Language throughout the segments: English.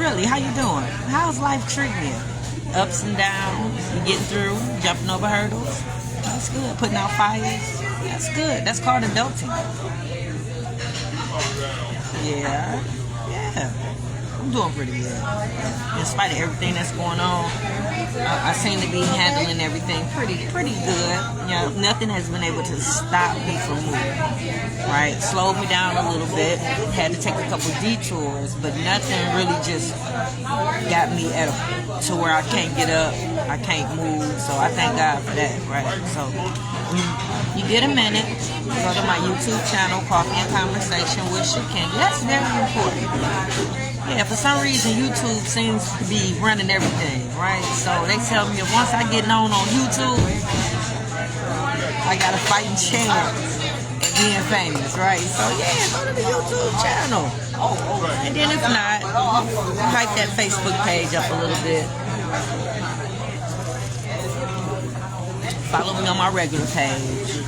really, how you doing? How's life treating you? Ups and downs, you getting through, jumping over hurdles. That's good. Putting out fires. That's good. That's called adulting. Yeah. I'm doing pretty good. In spite of everything that's going on, I seem to be handling everything pretty good. You know, nothing has been able to stop me from moving. Right? Slowed me down a little bit. Had to take a couple detours, but nothing really just got me to where I can't get up, I can't move. So I thank God for that. Right? So you get a minute, go to my YouTube channel, Coffee and Conversation with Shakenya. That's very important. Yeah, for some reason YouTube seems to be running everything, right? So they tell me if once I get known on YouTube, I got a fighting chance at being famous, right? So yeah, go to the YouTube channel. And then if not, hype that Facebook page up a little bit. Follow me on my regular page.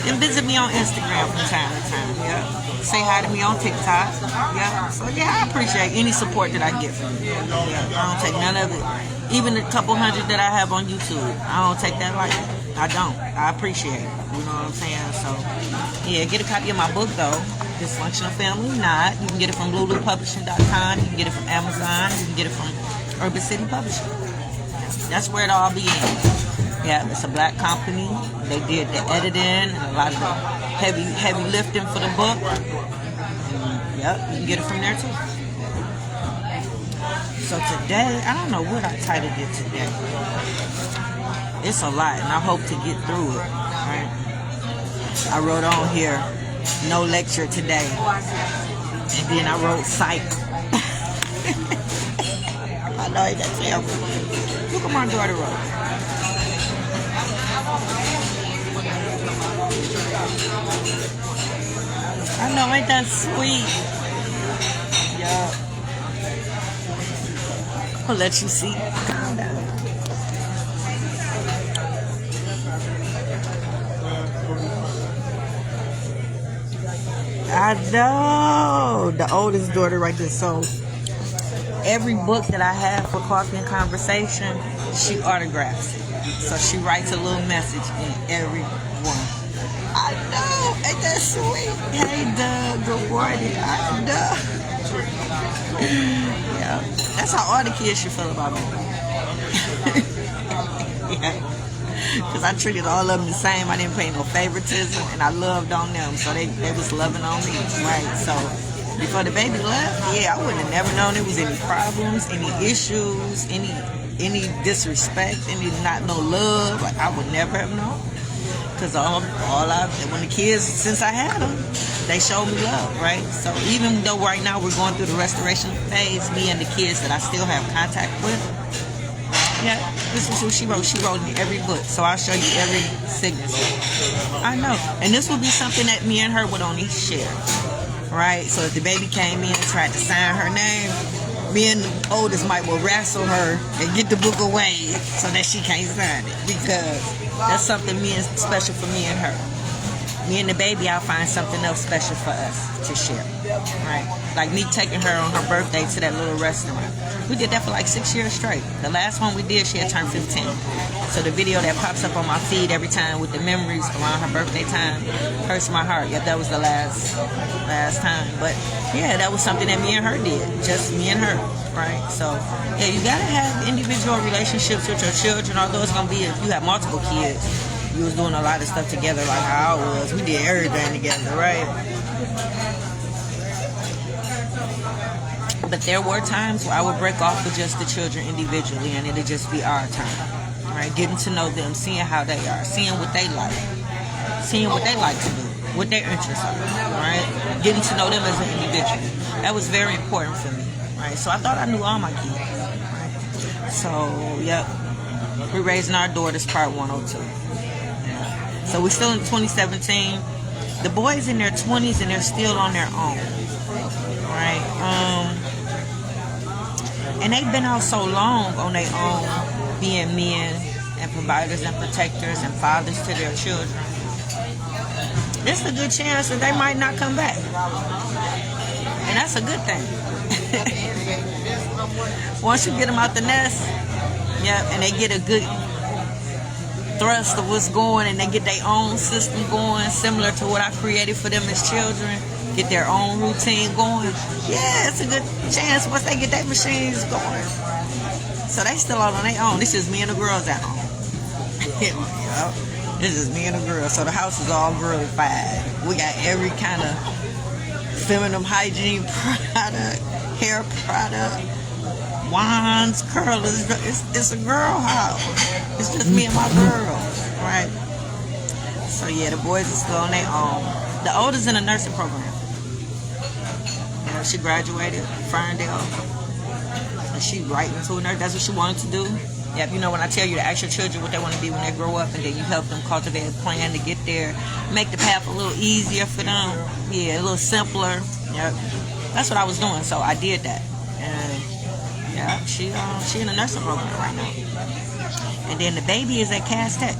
And visit me on Instagram from time to time, yeah. Say hi to me on TikTok, yeah. So yeah, I appreciate any support that I get from you. Yeah, I don't take none of it. Even the couple hundred that I have on YouTube, I don't take that lightly. I don't. I appreciate it. You know what I'm saying? So yeah, get a copy of my book though, Dysfunctional Family Not. You can get it from lulupublishing.com. You can get it from Amazon. You can get it from Urban City Publishing. That's where it all begins. Yeah, it's a black company. They did the editing and a lot of the heavy lifting for the book. And, yep, you can get it from there too. So today, I don't know what I titled it today. It's a lot, and I hope to get through it. Right? I wrote on here, no lecture today. And then I wrote psych. I know ain't that terrible. Look what my daughter wrote. I know, ain't that sweet? Yeah. I'll let you see. Calm down. I know. The oldest daughter right there. So every book that I have for Coffee and Conversation, she autographs it. So she writes a little message in every one. I know, ain't that sweet? Hey, Doug, good morning. I know. Yeah, that's how all the kids should feel about me. Yeah, because I treated all of them the same. I didn't pay no favoritism, and I loved on them, so they was loving on me, right? So before the baby left, yeah, I wouldn't have never known there was any problems, any issues, any disrespect, any not no love. Like I would never have known. Because when the kids, since I had them, they showed me love, right? So even though right now we're going through the restoration phase, me and the kids that I still have contact with, yeah, this is what she wrote. She wrote in every book. So I'll show you every signature. I know. And this would be something that me and her would only share, right? So if the baby came in and tried to sign her name, me and the oldest might will wrestle her and get the book away so that she can't sign it, because that's something special for me and her. Me and the baby, I'll find something else special for us to share, right? Like me taking her on her birthday to that little restaurant. We did that for like 6 years straight. The last one we did, she had turned 15. So the video that pops up on my feed every time with the memories around her birthday time hurts my heart. Yeah, that was the last time. But yeah, that was something that me and her did, just me and her, right? So yeah, you gotta have individual relationships with your children, although it's gonna be if you have multiple kids. We was doing a lot of stuff together like how I was. We did everything together, right? But there were times where I would break off with just the children individually, and it'd just be our time, right? Getting to know them, seeing how they are, seeing what they like to do, what their interests are, right? Getting to know them as an individual. That was very important for me, right? So I thought I knew all my kids, right? So, yep. We're raising our daughters, part 102. So we're still in 2017. The boys in their 20s and they're still on their own, right? And they've been out so long on their own, being men and providers and protectors and fathers to their children. There's a good chance that they might not come back, and that's a good thing. Once you get them out the nest, yeah, and they get a good thrust of what's going, and they get their own system going, similar to what I created for them as children, get their own routine going. Yeah, it's a good chance once they get their machines going. So they still out on their own. This is me and the girls at home. Yep. This is me and the girls. So the house is all girlified. We got every kind of feminine hygiene product, hair product, wands, curlers. It's a girl house. It's just me and my girls, right? So yeah, the boys are still on their own. The oldest in a nursing program. She graduated Ferndale, and she right into a nurse. That's what she wanted to do. Yeah, you know, when I tell you to ask your children what they want to be when they grow up, and then you help them cultivate a plan to get there, make the path a little easier for them. Yeah, a little simpler. Yeah, that's what I was doing. So I did that, and yeah, she in a nursing program right now. And then the baby is at Cass Tech.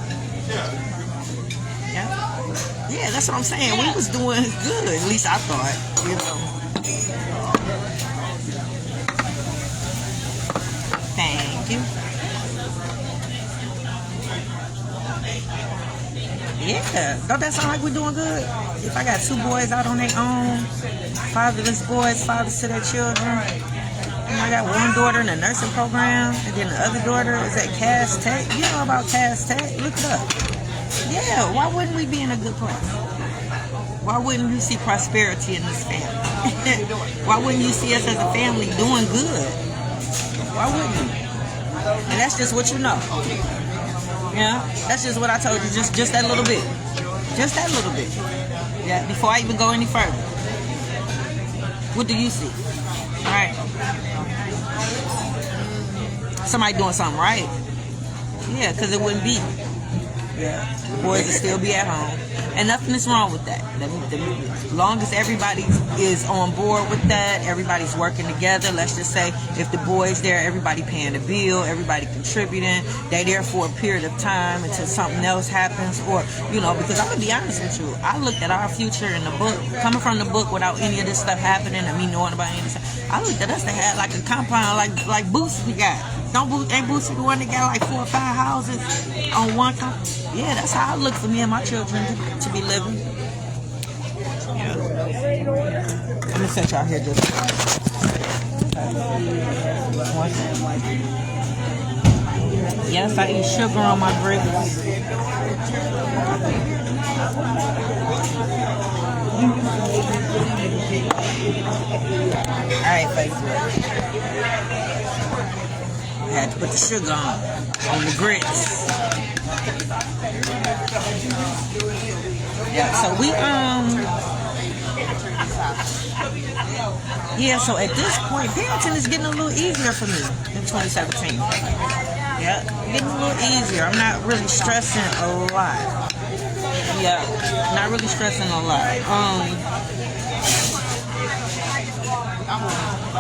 Yeah, that's what I'm saying. We was doing good. At least I thought, you know. Thank you. Yeah, don't that sound like we're doing good? If I got 2 boys out on their own, fatherless boys, fathers to their children, and I got one daughter in the nursing program, and then the other daughter is at Cass Tech. You know about Cass Tech? Look it up. Yeah, why wouldn't we be in a good place? Why wouldn't you see prosperity in this family? Why wouldn't you see us as a family doing good? Why wouldn't you? And that's just what you know. Yeah, that's just what I told you. Just that little bit. Just that little bit. Yeah, before I even go any further. What do you see? All right. Somebody doing something right. Yeah, because it wouldn't be. Yeah, the boys will still be at home. And nothing is wrong with that. As long as everybody is on board with that, everybody's working together. Let's just say if the boys there, everybody paying the bill, everybody contributing, they there for a period of time until something else happens. Or, you know, because I'm going to be honest with you, I looked at our future in the book, coming from the book without any of this stuff happening and me knowing about any of this stuff. I looked at us, they had like a compound like Boosie got. Ain't Boosie the one that got like 4 or 5 houses on one compound? Yeah, that's how I look for me and my children to be living. Yeah. Let me set y'all here just yes, I eat sugar on my grits. Alright, Facebook. I had to put the sugar on the grits. Yeah, so we yeah, so at this point parenting is getting a little easier for me in 2017. Yeah, getting a little easier. I'm not really stressing a lot. Yeah, not really stressing a lot.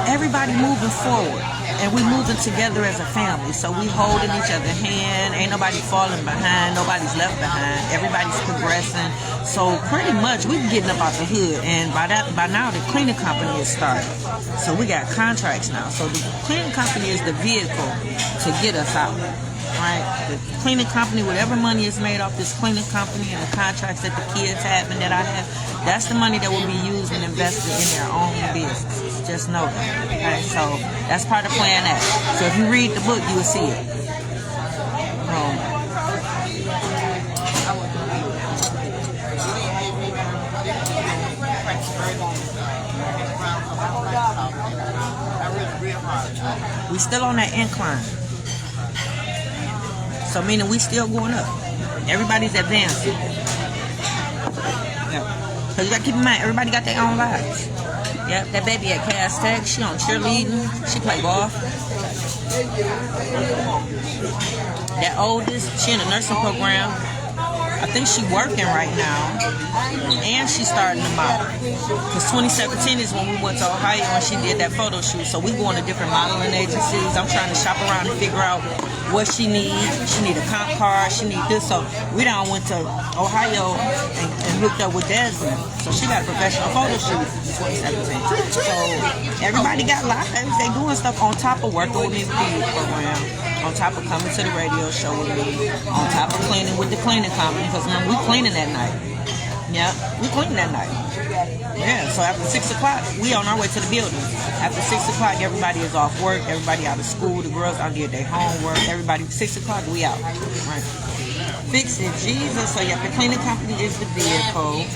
Everybody moving forward, and we moving together as a family. So we holding each other's hand. Ain't nobody falling behind. Nobody's left behind. Everybody's progressing. So pretty much we getting up out the hood, and by now the cleaning company is started. So we got contracts now. So the cleaning company is the vehicle to get us out. Right? The cleaning company, whatever money is made off this cleaning company and the contracts that the kids have and that I have, that's the money that will be used and invested in their own business. Just know that. Okay? So that's part of Plan A. So if you read the book, you will see it. We still on that incline. So meaning we still going up. Everybody's advancing. Yeah. So you gotta keep in mind, everybody got their own lives. Yep, that baby at Cass Tech, she on cheerleading, she play golf. That oldest, she in a nursing program. I think she's working right now, and she's starting to model. Because 2017 is when we went to Ohio and she did that photo shoot. So we going to different modeling agencies. I'm trying to shop around and figure out what she needs. She need a comp card. She need this. So we done went to Ohio and hooked up with Desmond. So she got a professional photo shoot in 2017. So everybody got lives. They doing stuff on top of working with me with the youth program, on top of coming to the radio show with me, on top of cleaning with the cleaning company. Because remember, we cleaning that night. Yeah, we cleaning that night. Yeah, so after 6 o'clock, we on our way to the building. After 6 o'clock, everybody is off work. Everybody out of school. The girls out did their homework. Everybody, 6 o'clock, we out. Right. Fix it, Jesus. So yeah, the cleaning company is the vehicle.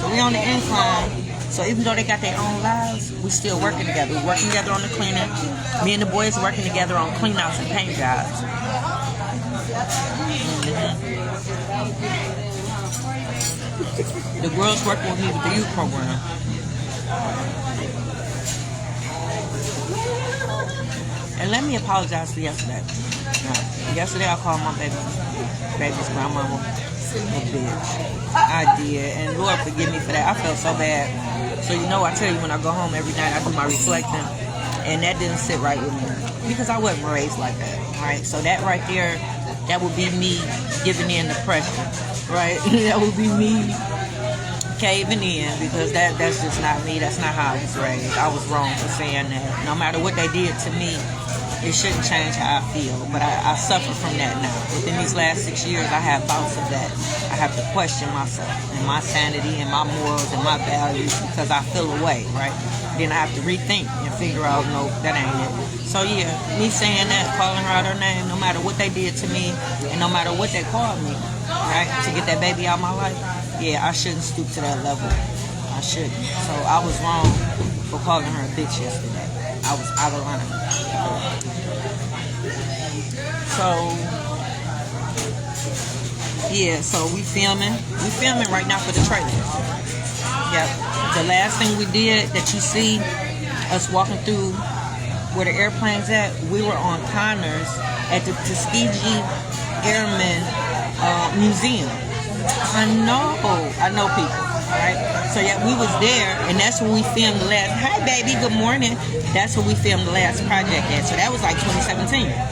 So we on the incline. So even though they got their own lives, we still working together. We're working together on the cleaning. Me and the boys working together on clean outs and paint jobs. The girls working with me with the youth program. And let me apologize for yesterday. Yesterday I called my baby's grandmama a bitch. I did, and Lord forgive me for that. I felt so bad. So you know, I tell you, when I go home every night, I do my reflecting, and that didn't sit right with me because I wasn't raised like that, right? So that right there, that would be me giving in to pressure, right? That would be me caving in because that's just not me. That's not how I was raised. I was wrong for saying that. No matter what they did to me, it shouldn't change how I feel, but I suffer from that now. Within these last 6 years, I have bouts of that. I have to question myself and my sanity and my morals and my values because I feel away, right? Then I have to rethink and figure out, no, that ain't it. So yeah, me saying that, calling her out her name, no matter what they did to me and no matter what they called me, right, to get that baby out of my life, yeah, I shouldn't stoop to that level. I shouldn't. So I was wrong for calling her a bitch yesterday. I was out of line. So yeah, so we filming right now for the trailer. Yep. The last thing we did that you see us walking through where the airplane's at, we were on Connors at the Tuskegee Airmen Museum. I know people. Right? So yeah, we was there, and that's when we filmed the last. Hi, baby. Good morning. That's when we filmed the last project at. So that was like 2017. Yeah.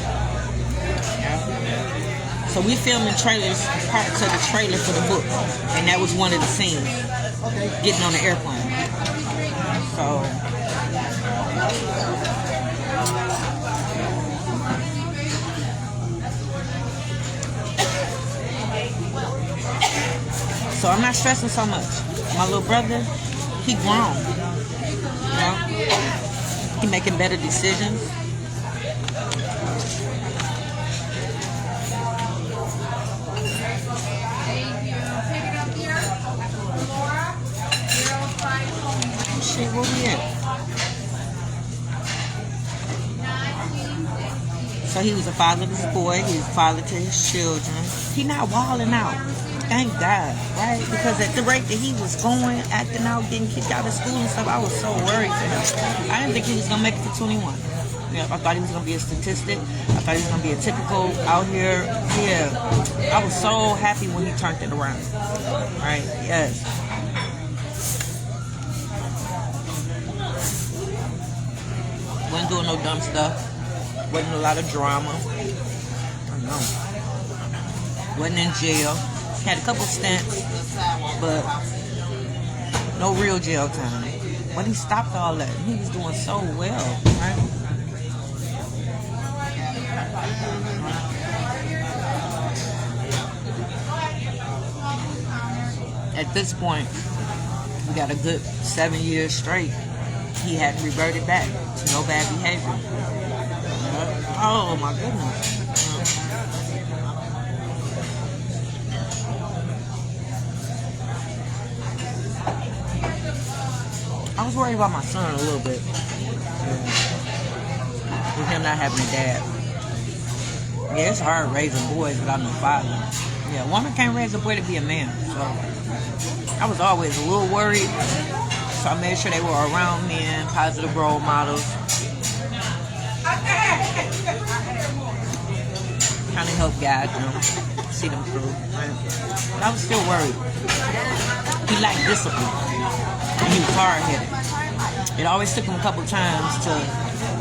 So we filming trailers, parts of the trailer for the book, and that was one of the scenes. Getting on the airplane. So I'm not stressing so much. My little brother, he grown. You know? He making better decisions. Shit, where we at? So he was a father to his boy. He was a father to his children. He not wilding out. Thank God, right? Because at the rate that he was going, acting out, getting kicked out of school and stuff, I was so worried for him. I didn't think he was going to make it to 21. Yeah, I thought he was going to be a statistic. I thought he was going to be a typical out here. Yeah, I was so happy when he turned it around. Right? Yes. Wasn't doing no dumb stuff. Wasn't a lot of drama. I know. Wasn't in jail. Had a couple stints, but no real jail time. But he stopped all that. He was doing so well, right? At this point, we got a good 7 years straight. He had reverted back to no bad behavior. Oh my goodness. I was worried about my son a little bit. With him not having a dad. Yeah, it's hard raising boys without no father. Yeah, a woman can't raise a boy to be a man. So I was always a little worried. So I made sure they were around men, positive role models. Kind of help guide them. see them through. Right? But I was still worried. He lacked discipline. And he was hard-headed. It always took him a couple times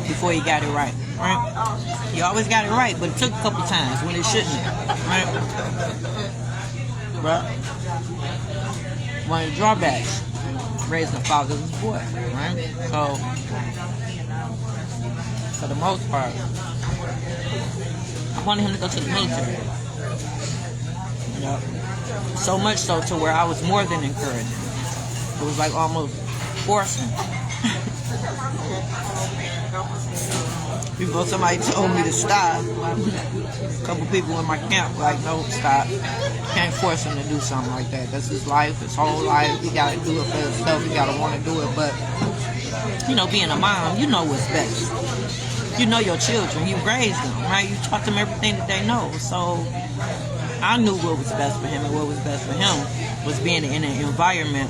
before he got it right. He always got it right, but it took a couple times when it shouldn't. Right? But one of the drawbacks, raising a fatherless boy. Right? So, for the most part, I wanted him to go to the military. So much so to where I was more than encouraging. It was like almost forcing. Before somebody told me to stop, a couple people in my camp were like, no, stop. Can't force him to do something like that. That's his life, his whole life. He got to do it for himself. He got to want to do it. But, being a mom, you know what's best. You know your children. You raised them, right? You taught them everything that they know. So I knew what was best for him, and what was best for him was being in an environment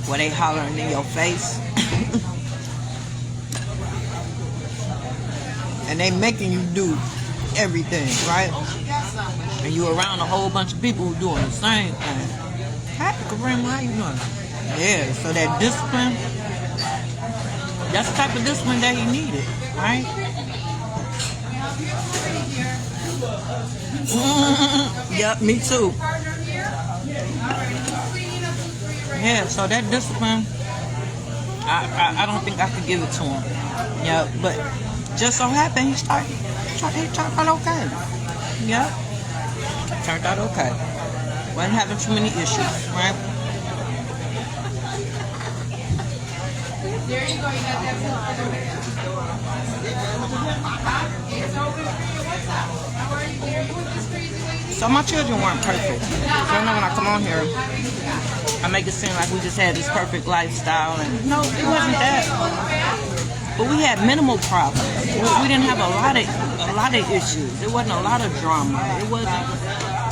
where they hollering in your face. And they making you do everything, right? And you around a whole bunch of people who doing the same thing. Hi, Kareem, how you doing? Yeah, so that discipline, that's the type of discipline that he needed, right? Yep, me too. Yeah, so that discipline, I don't think I could give it to him. Yeah, but just so happened he turned out okay. Yeah, turned out okay. Wasn't having too many issues, right? There you go. You got that. So my children weren't perfect. So I know when I come on here, I make it seem like we just had this perfect lifestyle, and no, it wasn't that. But we had minimal problems. We didn't have a lot of issues. It wasn't a lot of drama. It wasn't,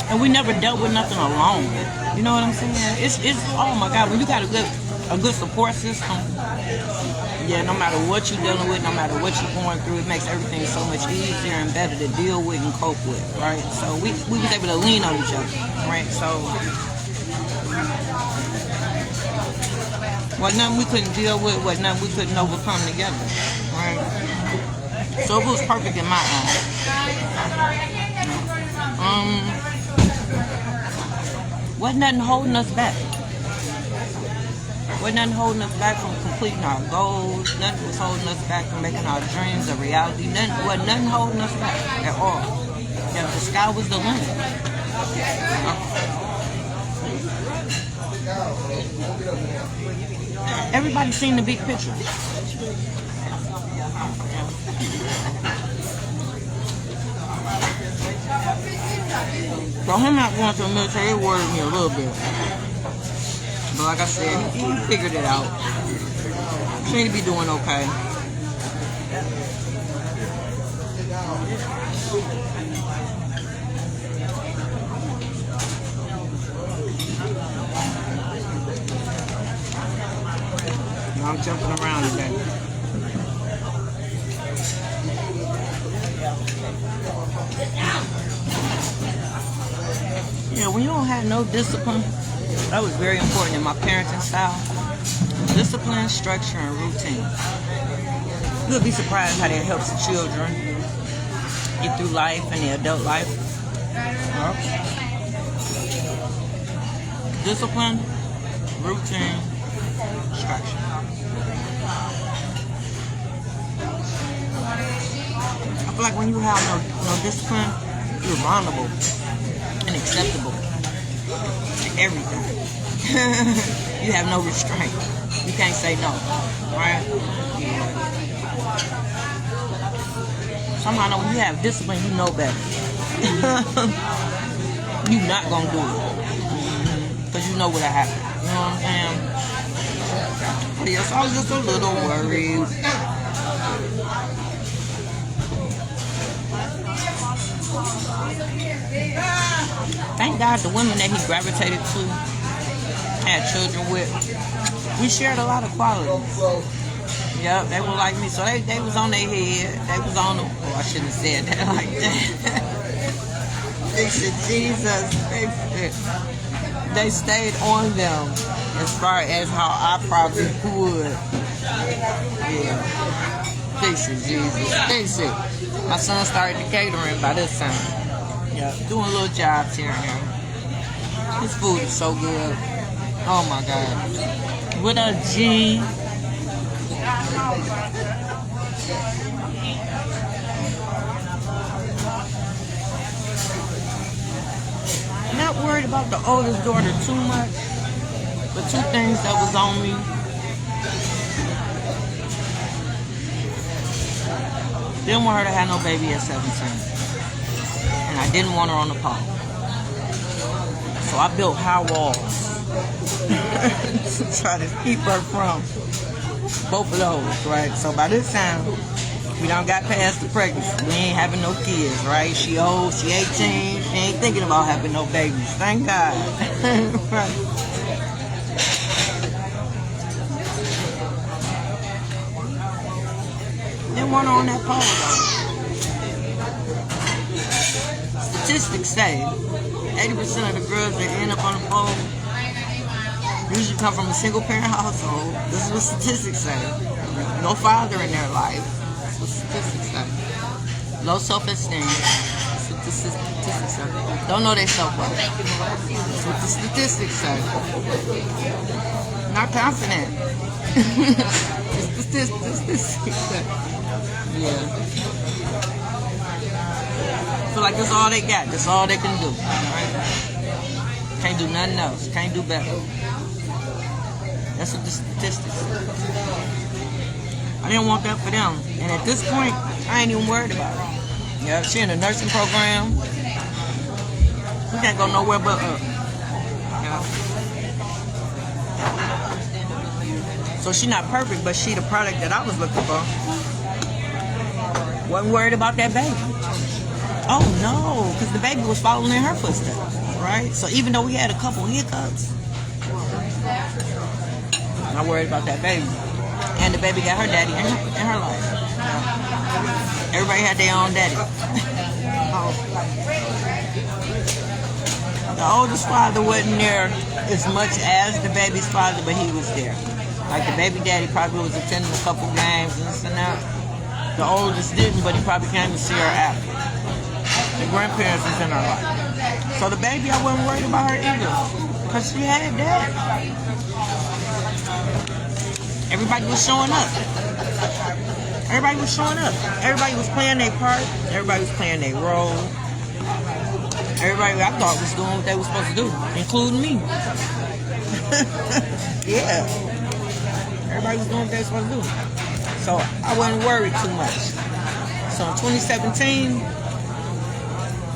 and we never dealt with nothing alone. You know what I'm saying? It's oh my God, when you got a good support system, yeah, no matter what you're dealing with, no matter what you're going through, it makes everything so much easier and better to deal with and cope with, right? So we was able to lean on each other, right? So what nothing we couldn't deal with, what nothing we couldn't overcome together, right? So it was perfect in my eyes. Wasn't nothing holding us back. Wasn't nothing holding us back from completing our goals. Nothing was holding us back from making our dreams a reality. Wasn't nothing holding us back at all. Yeah, the sky was the limit. Everybody seen the big picture. So him not going to the military, it worried me a little bit. But like I said, he figured it out. Seemed to be doing okay. I'm jumping around today. Yeah, when you don't have no discipline, that was very important in my parenting style. Discipline, structure, and routine. You'll be surprised how that helps the children get through life and their adult life. Discipline, routine, structure. I feel like when you have no discipline, you're vulnerable and acceptable to everything. You have no restraint. You can't say no, right? Yeah. Somehow when you have discipline, you know better. You're not gonna do it because you know what'll happen. You know what I'm saying? But yes, I was just a little worried. Thank God the women that he gravitated to, had children with, we shared a lot of qualities. Yep, they were like me, so they was on their head. They was on them. Oh, I shouldn't have said that like that. Fix it, Jesus. Fix it. They stayed on them as far as how I probably would. Yeah. Fix it, Jesus. Fix it. My son started the catering by this time. Yeah. Doing little jobs here and there. His food is so good. Oh my God. With a G. Not worried about the oldest daughter too much, but two things that was on me. Didn't want her to have no baby at 17. And I didn't want her on the pole. So I built high walls to try to keep her from both of those, right? So by this time, we done got past the pregnancy. We ain't having no kids, right? She old, she 18, she ain't thinking about having no babies. Thank God. Right. Didn't want her on that pole, though. Statistics say 80% of the girls that end up on the pole usually come from a single-parent household. This is what statistics say. No father in their life. That's what statistics say. Low self-esteem. That's what the statistics say. Don't know their self-worth. That's what the statistics say. Not confident. The statistics say. Yeah. Feel like that's all they got. That's all they can do. Right? Can't do nothing else. Can't do better. That's what the statistics say. I didn't want that for them. And at this point, I ain't even worried about it. Yeah, she in a nursing program. We can't go nowhere but up. Yeah. So she not perfect, but she the product that I was looking for. Wasn't worried about that baby. Oh no, because the baby was following in her footsteps, right? So even though we had a couple hiccups, not worried about that baby. And the baby got her daddy in her life. Yeah. Everybody had their own daddy. The oldest father wasn't there as much as the baby's father, but he was there. Like the baby daddy probably was attending a couple games and this and that. The oldest didn't, but he probably came to see her after. The grandparents was in her life. So the baby, I wasn't worried about her either. Because she had dad. Everybody was showing up. Everybody was showing up. Everybody was playing their part. Everybody was playing their role. Everybody I thought was doing what they were supposed to do, including me. Yeah. Everybody was doing what they were supposed to do. So I wasn't worried too much. So in 2017,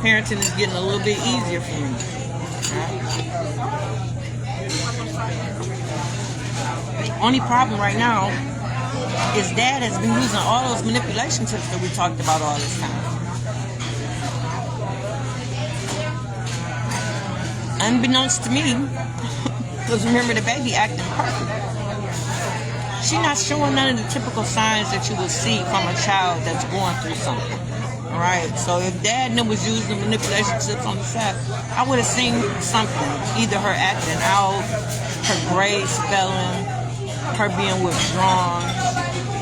parenting is getting a little bit easier for me. Only problem right now is Dad has been using all those manipulation tips that we talked about all this time. Unbeknownst to me, because remember the baby acting perfect. She's not showing none of the typical signs that you would see from a child that's going through something. Alright, so if Dad was using the manipulation tips on the side, I would have seen something. Either her acting out, her grades failing, her being withdrawn.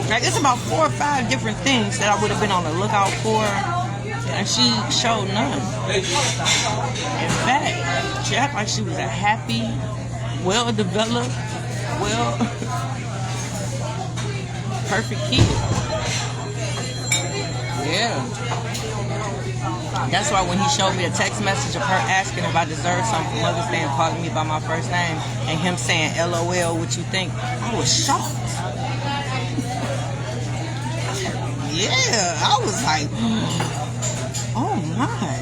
Like it's about 4 or 5 different things that I would have been on the lookout for, and she showed none. In fact, she acted like she was a happy, well-developed, perfect kid. Yeah. That's why when he showed me the text message of her asking if I deserved something for Mother's Day and calling me by my first name and him saying, LOL, what you think? I was shocked. Yeah, I was like, oh my.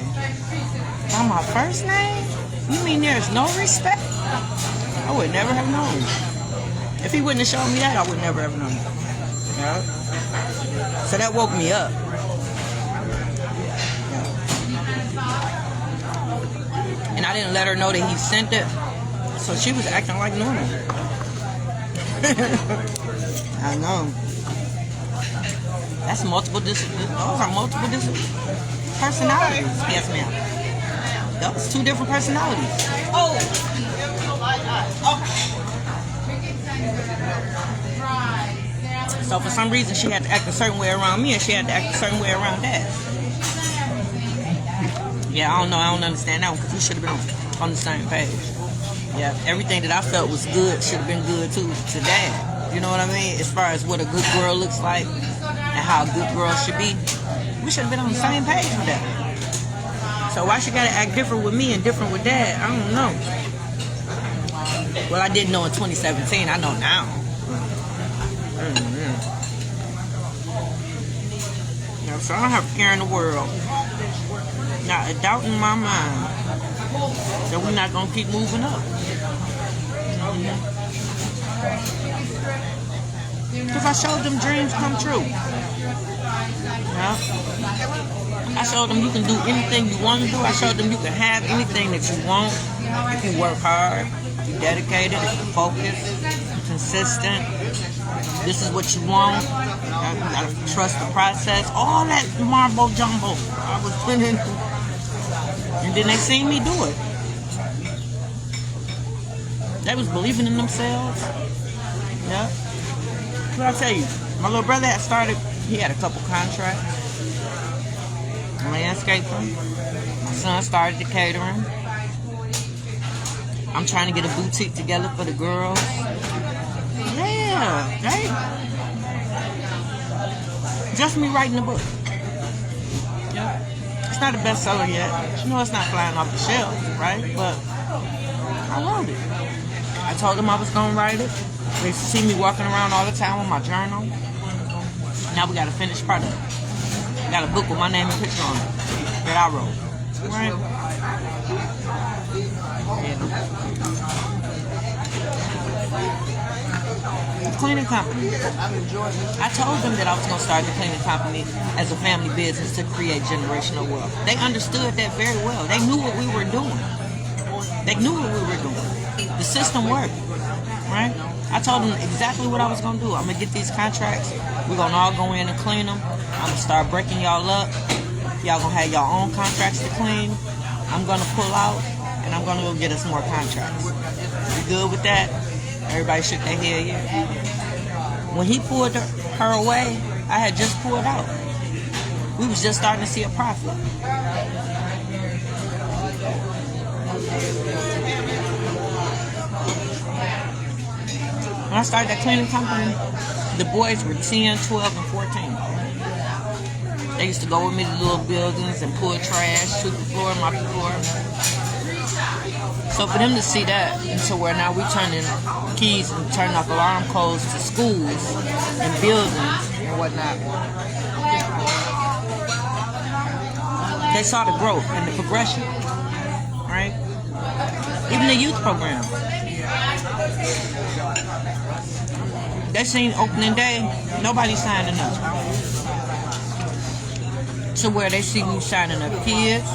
By my first name? You mean there's no respect? I would never have known. If he wouldn't have shown me that, I would never have known. Yeah. So that woke me up. And I didn't let her know that he sent it. So she was acting like normal. I know. That's multiple disabilities. Those are multiple disabilities. Personalities. Yes, ma'am. Those two different personalities. So for some reason, she had to act a certain way around me, and she had to act a certain way around Dad. Yeah, I don't know. I don't understand that one, because we should have been on the same page. Yeah, everything that I felt was good should have been good too to Dad. You know what I mean? As far as what a good girl looks like and how a good girl should be, we should have been on the same page with that. So why she gotta act different with me and different with Dad? I don't know. Well, I didn't know in 2017. I know now. Yeah, so I don't have a care in the world. Not a doubt in my mind that we're not gonna keep moving up. Because I showed them dreams come true. Yeah. I showed them you can do anything you want to do. I showed them you can have anything that you want if you work hard, if you're dedicated, if you're focused, consistent. This is what you want. You gotta trust the process. All that marble jumbo I was putting in. And then they seen me do it. They was believing in themselves. Yeah. What I tell you, my little brother had started, he had a couple contracts. Landscaping. My son started the catering. I'm trying to get a boutique together for the girls. Yeah, hey. Just me writing the book. Yeah. It's not a bestseller yet. You know, it's not flying off the shelf, right? But I wrote it. I told them I was gonna write it. They see me walking around all the time with my journal. Now we got a finished product. We got a book with my name and picture on it that I wrote. Right? Yeah. The cleaning company. I told them that I was going to start the cleaning company as a family business to create generational wealth. They understood that very well. They knew what we were doing. They knew what we were doing. The system worked. Right? I told them exactly what I was going to do. I'm going to get these contracts. We're going to all go in and clean them. I'm going to start breaking y'all up. Y'all going to have your own contracts to clean. I'm going to pull out, and I'm going to go get us more contracts. You good with that? Everybody shook their head, yeah. When he pulled her away, I had just pulled out. We was just starting to see a profit. When I started that cleaning company, the boys were 10, 12, and 14. They used to go with me to little buildings and pull trash, sweep the floor, mop the floor. So for them to see that, and to where now we turning keys and turning off alarm codes to schools and buildings and whatnot, they saw the growth and the progression, right? Even the youth program. They seen opening day, nobody signing up. To where they see me signing up kids,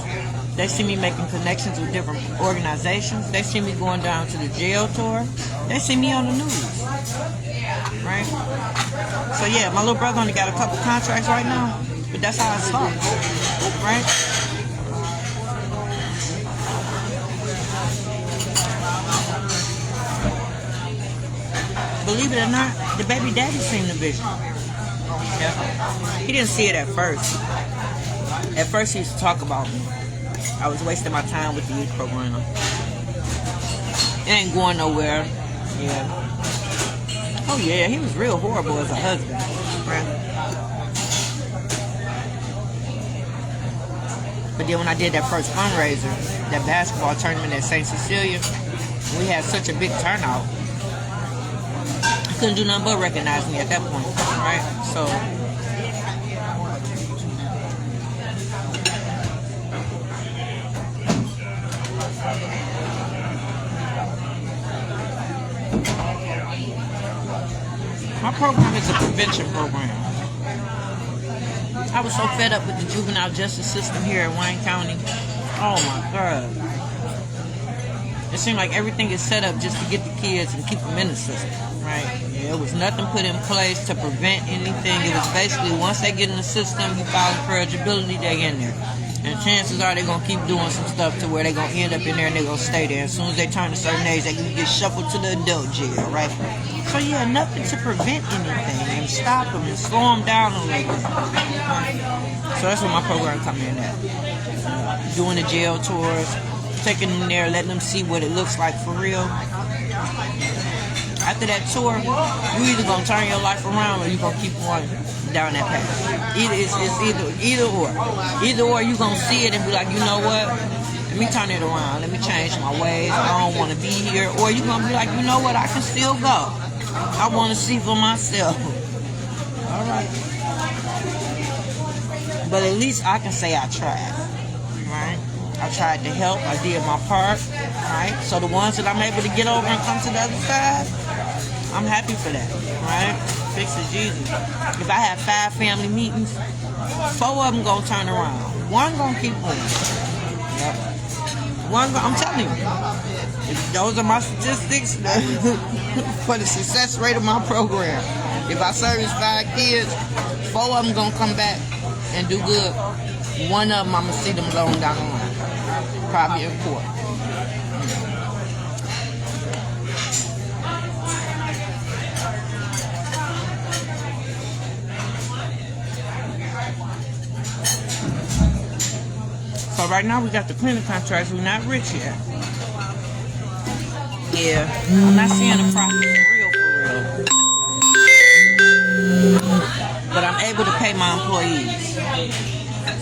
they see me making connections with different organizations, they see me going down to the jail tour, they see me on the news, right? So yeah, my little brother only got a couple contracts right now, but that's how it starts, right? Believe it or not, the baby daddy seen the vision. Yeah. He didn't see it at first. At first he used to talk about me. I was wasting my time with the youth program. It ain't going nowhere. Yeah. Oh yeah, he was real horrible as a husband. Right? But then when I did that first fundraiser, that basketball tournament at St. Cecilia, we had such a big turnout. Couldn't do nothing but recognize me at that point, right? So my program is a prevention program. I was so fed up with the juvenile justice system here in Wayne County. Oh my God. It seemed like everything is set up just to get the kids and keep them in the system, right? Yeah, it was nothing put in place to prevent anything. It was basically once they get in the system, you file for eligibility, they in there. And chances are they're going to keep doing some stuff to where they're going to end up in there and they're going to stay there. As soon as they turn a certain age, they can get shuffled to the adult jail, right? So yeah, nothing to prevent anything and stop them and slow them down a little bit. So that's where my program come in at. Doing the jail tours, taking them there, letting them see what it looks like for real. After that tour, you either gonna turn your life around or you gonna keep going down that path. It's either or. Either or you gonna see it and be like, you know what? Let me turn it around. Let me change my ways. I don't want to be here. Or you gonna be like, you know what? I can still go. I want to see for myself. All right. But at least I can say I tried. Right? I tried to help. I did my part. Right? So the ones that I'm able to get over and come to the other side, I'm happy for that. Right? Fix it, Jesus. If I have 5 family meetings, 4 of them gonna turn around. 1 gonna keep moving. Yep. I'm telling you, those are my statistics for the success rate of my program. If I service 5 kids, 4 of them gonna come back and do good. 1 of them I'm gonna see them going down the line, probably in court. So right now we got the cleaning contracts. We're not rich yet. Yeah, I'm not seeing the profit for real. But I'm able to pay my employees.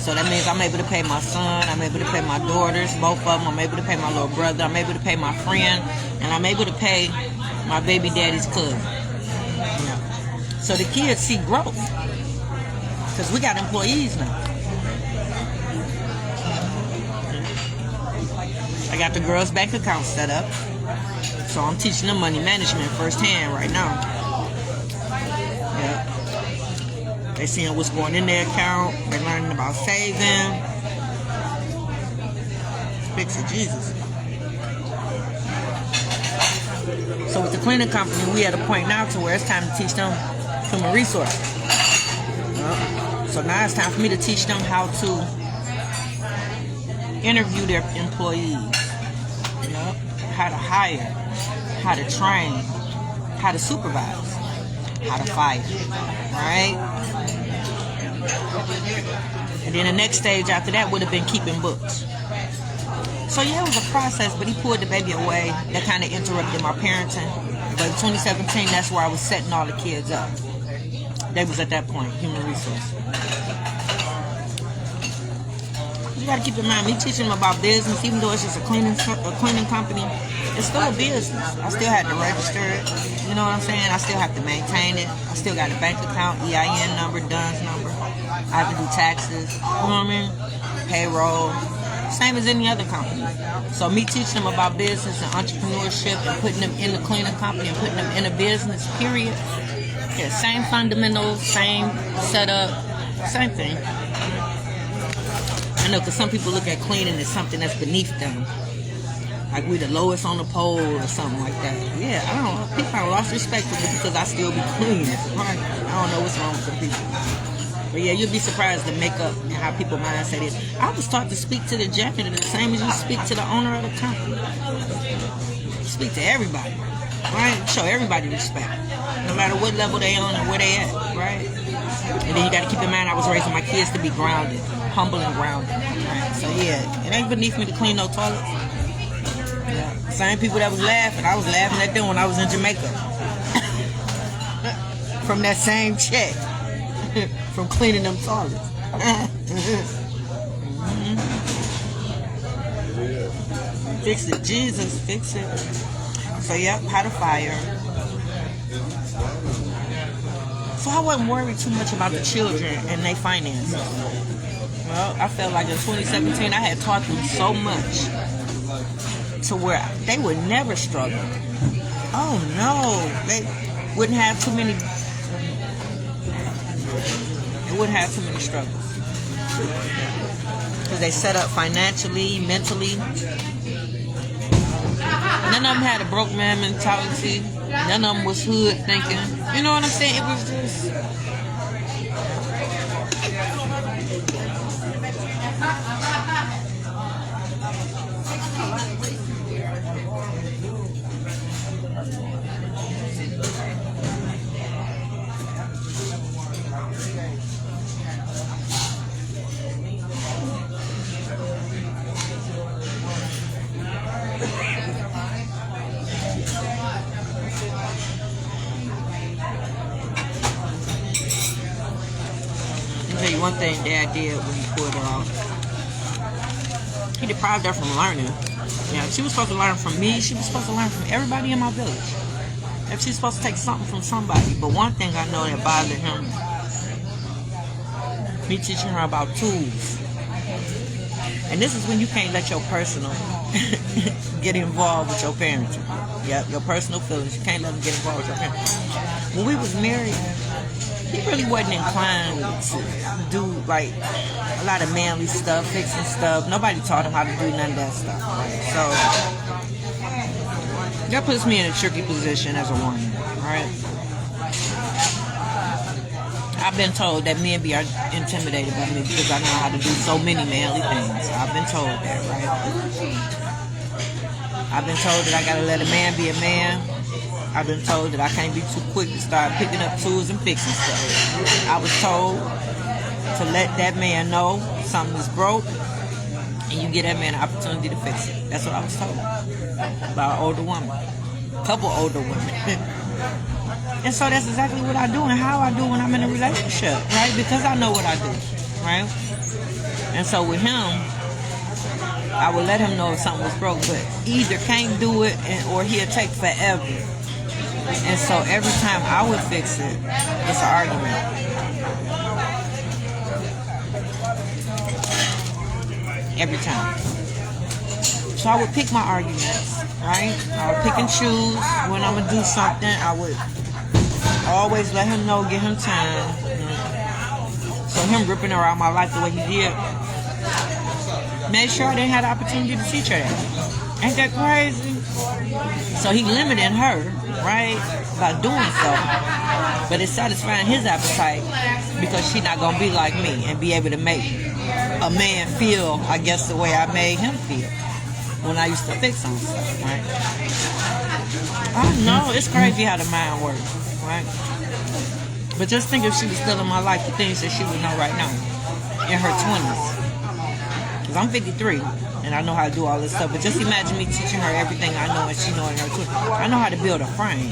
So that means I'm able to pay my son. I'm able to pay my daughters, both of them. I'm able to pay my little brother. I'm able to pay my friend. And I'm able to pay my baby daddy's cousin. Yeah. So the kids see growth. Because we got employees now. I got the girls' bank account set up. So I'm teaching them money management firsthand right now. Yeah. They seeing what's going in their account. They're learning about saving. Fix it, Jesus. So with the cleaning company, we at a point now to where it's time to teach them human resources. So now it's time for me to teach them how to interview their employees. How to hire, how to train, how to supervise, how to fire, right? And then the next stage after that would have been keeping books. So yeah, it was a process, but he pulled the baby away. That kind of interrupted my parenting. But in 2017, that's where I was setting all the kids up. They was at that point, human resource. You gotta keep in mind, me teaching them about business, even though it's just a cleaning company, it's still a business. I still had to register it. You know what I'm saying? I still have to maintain it. I still got a bank account, EIN number, DUNS number. I have to do taxes. You know what I mean? Payroll. Same as any other company. So me teaching them about business and entrepreneurship and putting them in the cleaning company and putting them in a business, period. Yeah, same fundamentals, same setup, same thing. I know, because some people look at cleaning as something that's beneath them. Like we the lowest on the pole or something like that. Yeah, I don't know. People have lost respect for me because I still be clean. Right? I don't know what's wrong with some people. But yeah, you'll be surprised the makeup and how people mindset is. I was taught to speak to the janitor the same as you speak to the owner of the company. Speak to everybody. Right? Show everybody respect. No matter what level they on and where they at. Right? And then you got to keep in mind I was raising my kids to be grounded. Humble and grounded. Right? So yeah, it ain't beneath me to clean no toilets. Yeah. Same people that was laughing, I was laughing at them when I was in Jamaica. From that same check. From cleaning them toilets. Fix it, Jesus, fix it. So yep, how to fire. So I wasn't worried too much about the children and their finances. Well, I felt like in 2017 I had taught them so much to where they would never struggle. Oh no, they wouldn't have too many. They wouldn't have too many struggles because they set up financially, mentally. None of them had a broke man mentality. None of them was hood thinking. You know what I'm saying? It was just. one thing Dad did when he pulled her off, he deprived her from learning. Yeah, she was supposed to learn from me. She was supposed to learn from everybody in my village. If she's supposed to take something from somebody. But one thing I know that bothered him, me teaching her about tools. And this is when you can't let your personal get involved with your parenting. Yeah, your personal feelings. You can't let them get involved with your parents. When we was married, he really wasn't inclined to do like a lot of manly stuff, fixing stuff. Nobody taught him how to do none of that stuff. Right? So that puts me in a tricky position as a woman, right? I've been told that men be intimidated by me because I know how to do so many manly things. I've been told that, right? I've been told that I gotta let a man be a man. I've been told that I can't be too quick to start picking up tools and fixing stuff. I was told to let that man know something is broke and you give that man an opportunity to fix it. That's what I was told by an older woman. A couple older women. And so that's exactly what I do and how I do when I'm in a relationship, right? Because I know what I do, right? And so with him, I would let him know if something was broke, but either can't do it or he'll take forever. And so every time I would fix it, it's an argument. Every time. So I would pick my arguments, right? I would pick and choose when I'm going to do something. I would always let him know, give him time. So him ripping her out my life the way he did, made sure I didn't have the opportunity to teach her that. Ain't that crazy? So he limited her, right, by doing so. But it's satisfying his appetite because she's not going to be like me and be able to make a man feel, I guess, the way I made him feel when I used to fix him stuff, right? I know, it's crazy how the mind works, right? But just think if she was still in my life, the things that she would know right now in her 20s. Because I'm 53 and I know how to do all this stuff. But just imagine me teaching her everything I know and she know in her 20s. I know how to build a frame,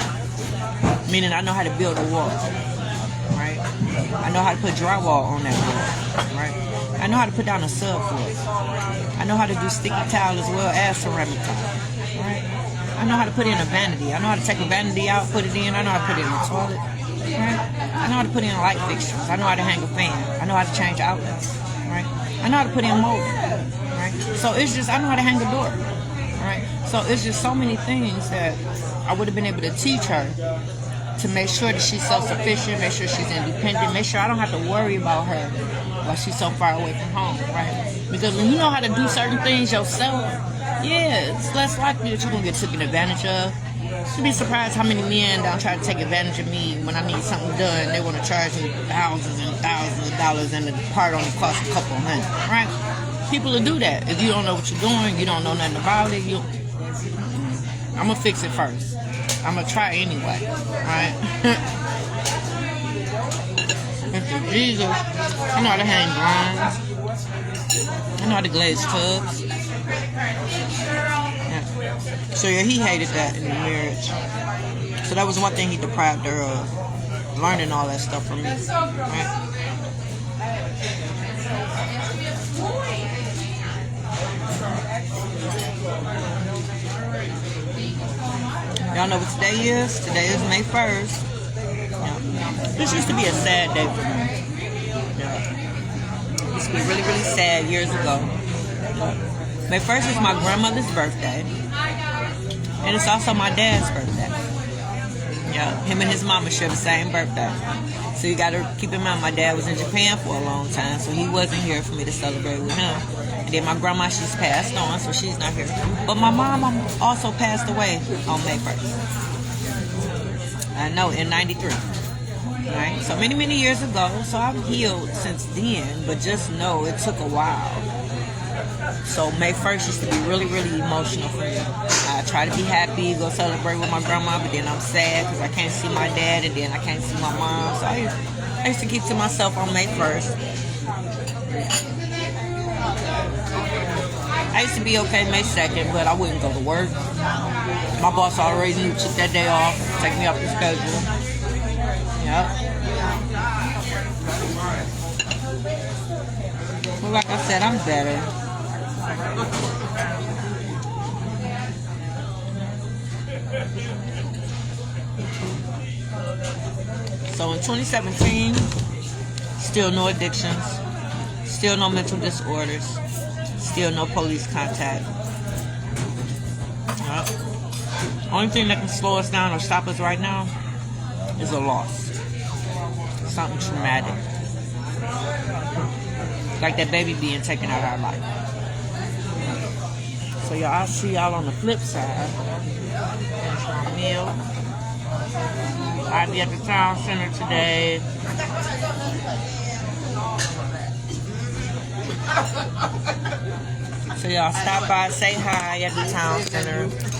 meaning I know how to build a wall, right? I know how to put drywall on that wall, right? I know how to put down a subfloor. I know how to do sticky tile as well as ceramic tile, right? I know how to put in a vanity. I know how to take a vanity out, put it in. I know how to put it in the toilet, right? I know how to put in light fixtures. I know how to hang a fan. I know how to change outlets, right? I know how to put in molding, right? So it's just, I know how to hang a door, right? So it's just so many things that I would have been able to teach her to make sure that she's self-sufficient, make sure she's independent, make sure I don't have to worry about her while she's so far away from home, right? Because when you know how to do certain things yourself, yeah, it's less likely that you're going to get taken advantage of. You'd be surprised how many men don't try to take advantage of me when I need something done. They want to charge me thousands and thousands of dollars and the part only costs a couple of $100, right? People will do that. If you don't know what you're doing, you don't know nothing about it, I'm going to fix it first. I'm going to try anyway, right? Mr. Jesus, I know how to hang blinds. I know how to glaze tubs. Yeah. So yeah, he hated that in the marriage. So that was one thing he deprived her of, learning all that stuff from me, right? Y'all know what today is? Today is May 1st. Yeah. This used to be a sad day for me. Yeah. It used to be really, really sad years ago. Yeah. May 1st is my grandmother's birthday. And it's also my dad's birthday. Yeah, him and his mama share the same birthday. So you gotta keep in mind, my dad was in Japan for a long time, so he wasn't here for me to celebrate with him. And then my grandma, she's passed on, so she's not here. But my mom also passed away on May 1st. I know, in 93. Right? So many, many years ago. So I've healed since then, but just know it took a while. So May 1st used to be really, really emotional for me. I try to be happy, go celebrate with my grandma, but then I'm sad because I can't see my dad and then I can't see my mom. So I used to keep to myself on May 1st. I used to be okay May 2nd, but I wouldn't go to work. My boss already knew, took that day off, take me off the schedule. Yep. like I said, I'm better. So in 2017, still no addictions, still no mental disorders, still no police contact. Only thing that can slow us down or stop us right now is a loss. Something traumatic. Like that baby being taken out of our life. So y'all, I'll see y'all on the flip side. Meal. I'll be at the town center today. So y'all stop by, say hi at the town center.